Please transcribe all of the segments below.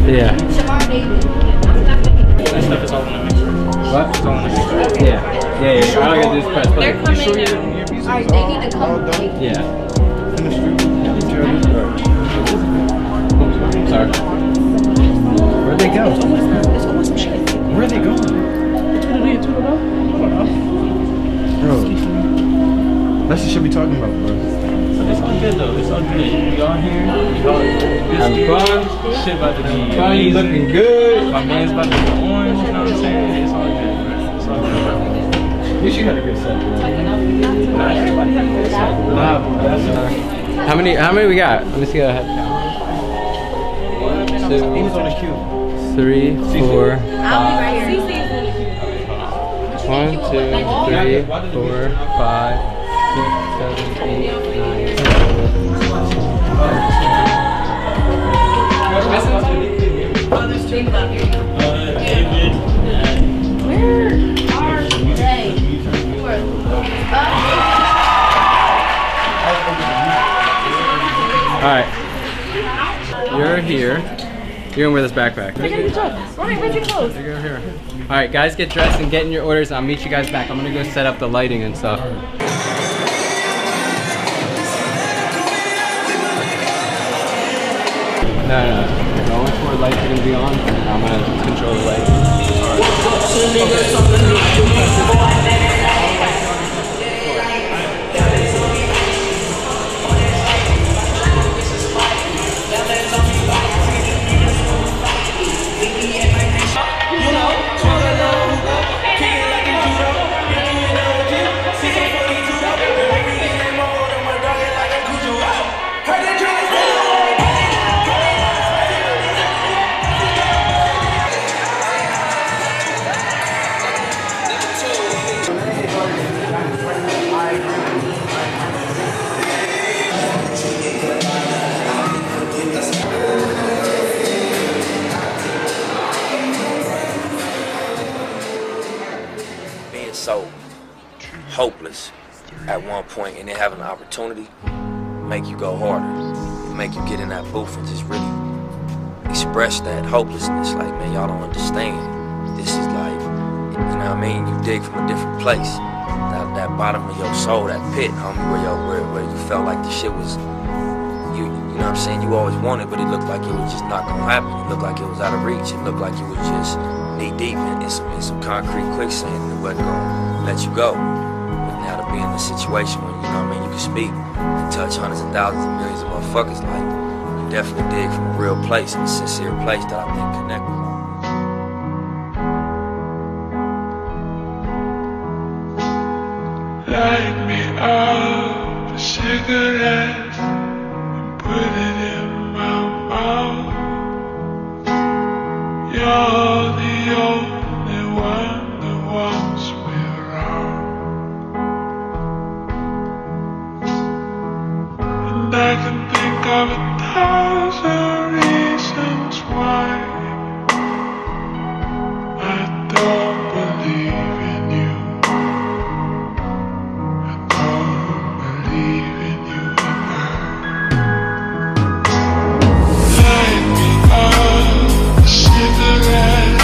Yeah. That stuff is all in the mixer. What? It's all in the mixer. Yeah. Yeah, yeah. All I gotta do is press play. They're coming now. Alright, they need to come. Yeah. Sorry. Where'd they go? Where'd they go? Bro. That's the shit we talking about, bro. It's all good though. It's all good. We all here. We all Having fun. Shit about to be Fun, you looking good. My man's about to be orange. You know what I'm saying? It's all good, bro. It's all good, bro. You should have a good set, bro. Not everybody has a good set. Nah, bro. That's how many we got? Let me see how I have count. 2, He was on the queue. 3, 4, 5. I'll be right here. 1, 2, 3, 4, 5, 6, 7, 8, 9, 10. Alright. You're here. You're gonna wear this backpack. You're here. Alright, guys, get dressed and get in your orders. I'll meet you guys back. I'm gonna go set up the lighting and stuff. No. The only 4 lights are gonna be on, and I'm gonna control the lighting. So hopeless at one point and then having an opportunity make you go harder, make you get in that booth and just really express that hopelessness. Like, man, y'all don't understand. This is like, you know what I mean? You dig from a different place. That bottom of your soul, that pit, homie, where you felt like the shit was, you know what I'm saying? You always wanted, but it looked like it was just not gonna happen. It looked like it was out of reach. It looked like you was just knee deep in some concrete quicksand and it wasn't gonna let you go. But now to be in a situation where, you know what I mean, you can speak and touch hundreds and thousands and millions of motherfuckers, like, you definitely dig from a real place, a sincere place that I think connected. Light me up a cigarette and put it in my mouth. You're the only one that wants me around, and I can think of 1,000 reasons why I don't believe in you. I don't believe in you Light me up a cigarette.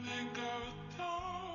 think I was done.